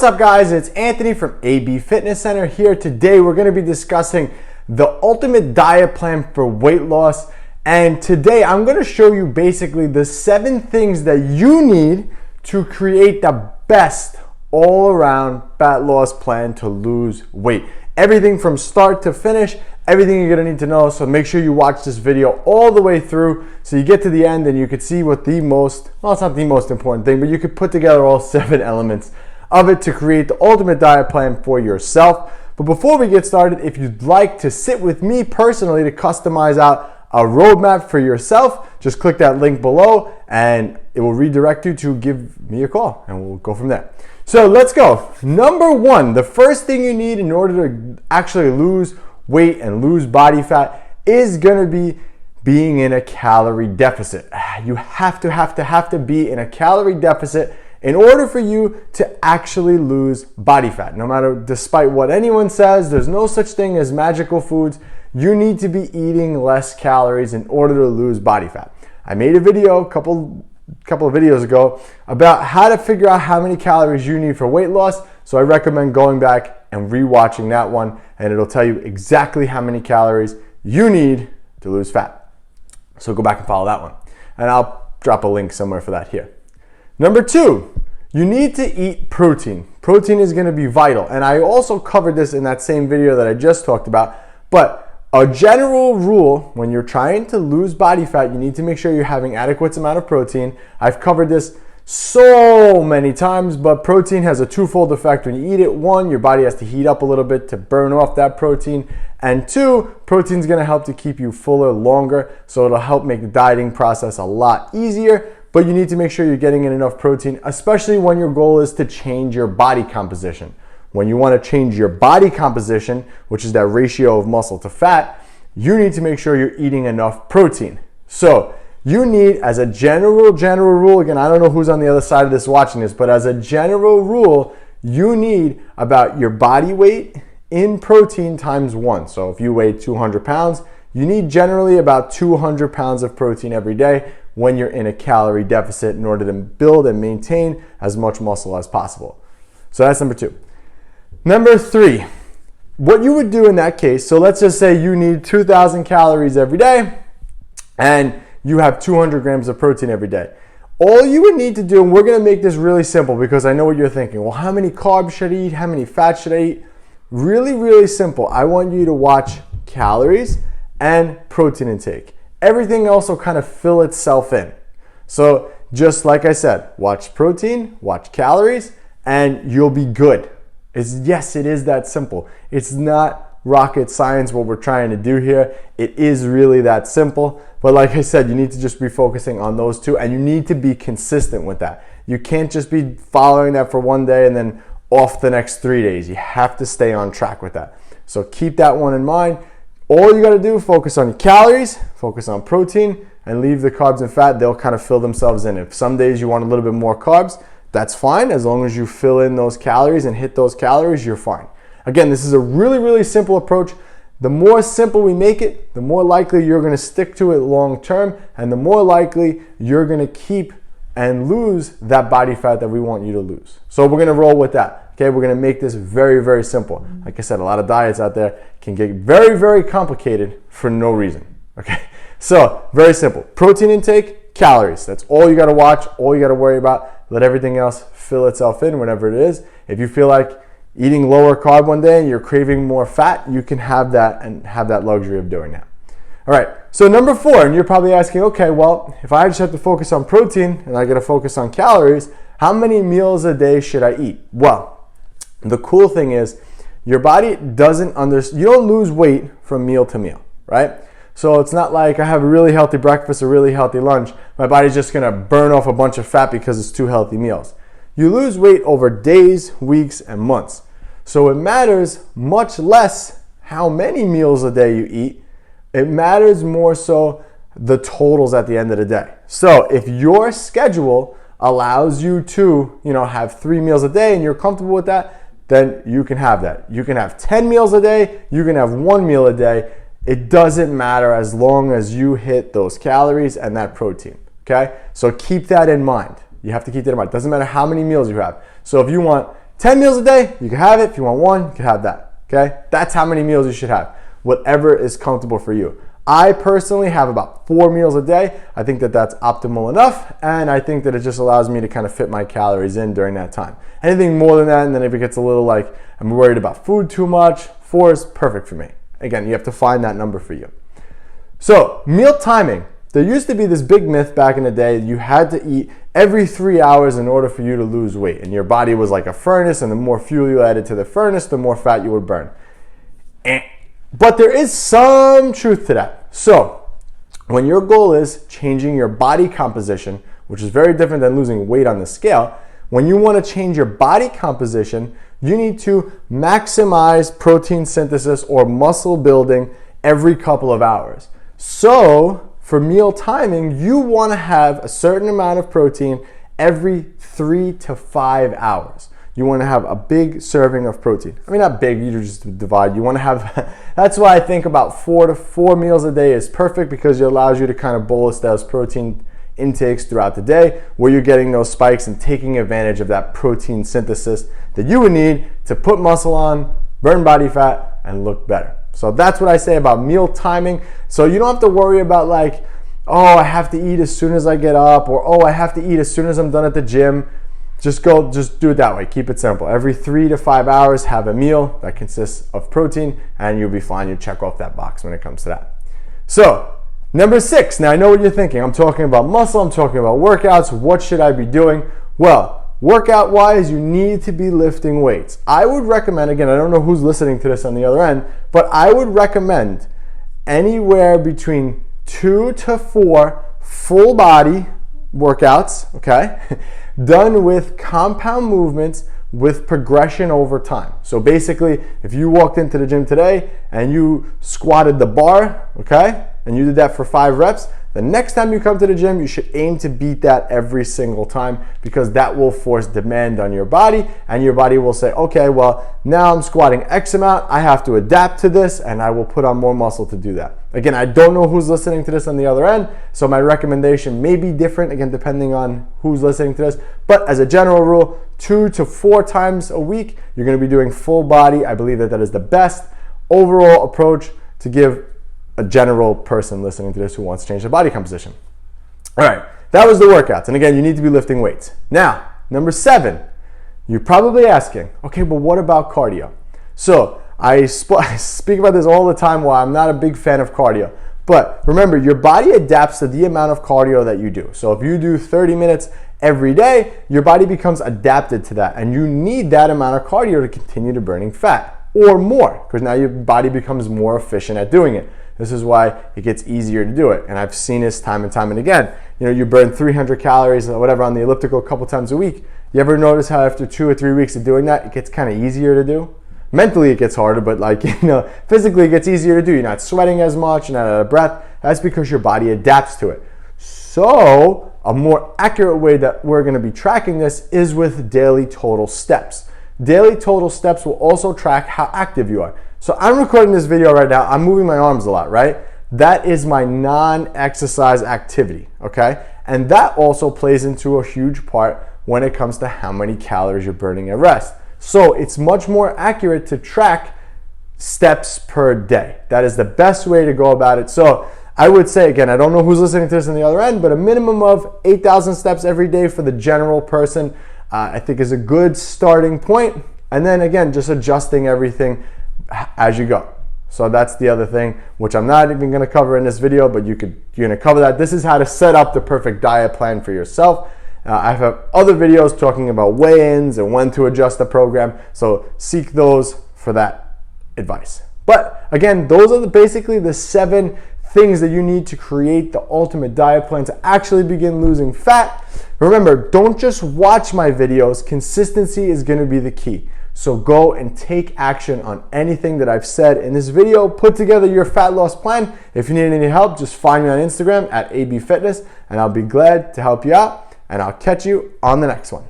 What's up, guys? It's Anthony from AB Fitness Center here. Today we're going to be discussing the ultimate diet plan for weight loss, and today I'm going to show you basically the 7 things that you need to create the best all-around fat loss plan to lose weight. Everything from start to finish, everything you're going to need to know. So make sure you watch this video all the way through so you get to the end and you can see what the most, well, it's not the most important thing, but you could put together all 7 elements of it to create the ultimate diet plan for yourself. But before we get started, if you'd like to sit with me personally to customize out a roadmap for yourself, just click that link below and it will redirect you to give me a call and we'll go from there. So let's go. Number 1, the first thing you need in order to actually lose weight and lose body fat is gonna be being in a calorie deficit. You have to be in a calorie deficit in order for you to actually lose body fat. No matter, despite what anyone says, there's no such thing as magical foods. You need to be eating less calories in order to lose body fat. I made a video a couple of videos ago about how to figure out how many calories you need for weight loss. So I recommend going back and rewatching that one, and it'll tell you exactly how many calories you need to lose fat. So go back and follow that one. And I'll drop a link somewhere for that here. Number 2, you need to eat protein. Protein is going to be vital. And I also covered this in that same video that I just talked about. But a general rule, when you're trying to lose body fat, you need to make sure you're having adequate amount of protein. I've covered this so many times, but protein has a twofold effect. When you eat it, 1, your body has to heat up a little bit to burn off that protein. And 2, protein is going to help to keep you fuller longer. So it'll help make the dieting process a lot easier. But you need to make sure you're getting in enough protein, especially when your goal is to change your body composition. When you want to change your body composition, which is that ratio of muscle to fat, you need to make sure you're eating enough protein. So you need, as a general rule, again, I don't know who's on the other side of this watching this, but as a general rule, you need about your body weight in protein times 1. So if you weigh 200 pounds, you need generally about 200 pounds of protein every day when you're in a calorie deficit in order to build and maintain as much muscle as possible. So that's number 2. Number 3, what you would do in that case, so let's just say you need 2,000 calories every day and you have 200 grams of protein every day. All you would need to do, and we're gonna make this really simple because I know what you're thinking, well, how many carbs should I eat? How many fats should I eat? Really simple. I want you to watch calories and protein intake. Everything else will kind of fill itself in. So just like I said, watch protein, watch calories, and you'll be good. Yes, it is that simple. It's not rocket science what we're trying to do here. It is really that simple. But like I said, you need to just be focusing on those 2, and you need to be consistent with that. You can't just be following that for one day and then off the next 3 days. You have to stay on track with that. So keep that one in mind. All you got to do, focus on your calories, focus on protein, and leave the carbs and fat. They'll kind of fill themselves in. If some days you want a little bit more carbs, that's fine. As long as you fill in those calories and hit those calories, you're fine. Again, this is a really simple approach. The more simple we make it, the more likely you're going to stick to it long term, and the more likely you're going to keep and lose that body fat that we want you to lose. So we're going to roll with that. Okay, we're going to make this very simple. Like I said, a lot of diets out there can get very complicated for no reason. Okay, so very simple. Protein intake, calories. That's all you got to watch, all you got to worry about. Let everything else fill itself in whenever it is. If you feel like eating lower carb one day and you're craving more fat, you can have that and have that luxury of doing that. All right, so number 4, and you're probably asking, okay, well, if I just have to focus on protein and I got to focus on calories, how many meals a day should I eat? Well, the cool thing is your body doesn't you don't lose weight from meal to meal, right? So it's not like I have a really healthy breakfast, a really healthy lunch. My body's just gonna burn off a bunch of fat because it's 2 healthy meals. You lose weight over days, weeks, and months. So it matters much less how many meals a day you eat. It matters more so the totals at the end of the day. So if your schedule allows you to, have 3 meals a day and you're comfortable with that, then you can have that. You can have 10 meals a day, you can have 1 meal a day. It doesn't matter as long as you hit those calories and that protein, okay? So keep that in mind. You have to keep that in mind. It doesn't matter how many meals you have. So if you want 10 meals a day, you can have it. If you want one, you can have that, okay? That's how many meals you should have, whatever is comfortable for you. I personally have about 4 meals a day. I think that that's optimal enough, and I think that it just allows me to kind of fit my calories in during that time. Anything more than that, and then if it gets a little like I'm worried about food too much, 4 is perfect for me. Again, you have to find that number for you. So, meal timing. There used to be this big myth back in the day that you had to eat every 3 hours in order for you to lose weight, and your body was like a furnace, and the more fuel you added to the furnace, the more fat you would burn. But there is some truth to that. So, when your goal is changing your body composition, which is very different than losing weight on the scale, when you want to change your body composition, you need to maximize protein synthesis or muscle building every couple of hours. So, for meal timing, you want to have a certain amount of protein every 3 to 5 hours. You want to have a big serving of protein. I mean, not big, you just divide. You want to have, that's why I think about 4 to 4 meals a day is perfect, because it allows you to kind of bolus those protein intakes throughout the day, where you're getting those spikes and taking advantage of that protein synthesis that you would need to put muscle on, burn body fat, and look better. So that's what I say about meal timing. So you don't have to worry about like, oh, I have to eat as soon as I get up, or oh, I have to eat as soon as I'm done at the gym. Just do it that way. Keep it simple. Every 3 to 5 hours, have a meal that consists of protein, and you'll be fine. You check off that box when it comes to that. So, number 6. Now, I know what you're thinking. I'm talking about muscle. I'm talking about workouts. What should I be doing? Well, workout-wise, you need to be lifting weights. I would recommend, again, I don't know who's listening to this on the other end, but I would recommend anywhere between 2 to 4 full body workouts, okay, done with compound movements with progression over time. So basically, if you walked into the gym today and you squatted the bar, okay, and you did that for 5 reps, the next time you come to the gym, you should aim to beat that every single time, because that will force demand on your body, and your body will say, okay, well, now I'm squatting X amount, I have to adapt to this, and I will put on more muscle to do that. Again, I don't know who's listening to this on the other end, so my recommendation may be different, again, depending on who's listening to this, but as a general rule, 2 to 4 times a week, you're gonna be doing full body. I believe that that is the best overall approach to give a general person listening to this who wants to change their body composition. All right, that was the workouts. And again, you need to be lifting weights. Now, number 7, you're probably asking, okay, but what about cardio? So I speak about this all the time, why I'm not a big fan of cardio. But remember, your body adapts to the amount of cardio that you do. So if you do 30 minutes every day, your body becomes adapted to that. And you need that amount of cardio to continue to burning fat, or more, because now your body becomes more efficient at doing it. This is why it gets easier to do it. And I've seen this time and time and again. You know, you burn 300 calories or whatever on the elliptical a couple times a week. You ever notice how after 2 or 3 weeks of doing that, it gets kind of easier to do? Mentally it gets harder, but like, you know, physically it gets easier to do. You're not sweating as much, you're not out of breath. That's because your body adapts to it. So a more accurate way that we're gonna be tracking this is with daily total steps. Daily total steps will also track how active you are. So I'm recording this video right now, I'm moving my arms a lot, right? That is my non-exercise activity, okay? And that also plays into a huge part when it comes to how many calories you're burning at rest. So it's much more accurate to track steps per day. That is the best way to go about it. So I would say, again, I don't know who's listening to this on the other end, but a minimum of 8,000 steps every day for the general person, I think is a good starting point. And then again, just adjusting everything as you go. So that's the other thing, which I'm not even gonna cover in this video, but you're gonna cover that. This is how to set up the perfect diet plan for yourself. I have other videos talking about weigh-ins and when to adjust the program, so seek those for that advice. But again, those are basically the 7 things that you need to create the ultimate diet plan to actually begin losing fat. Remember, don't just watch my videos. Consistency is gonna be the key. So go and take action on anything that I've said in this video. Put together your fat loss plan. If you need any help, just find me on Instagram at abfitness, and I'll be glad to help you out. And I'll catch you on the next one.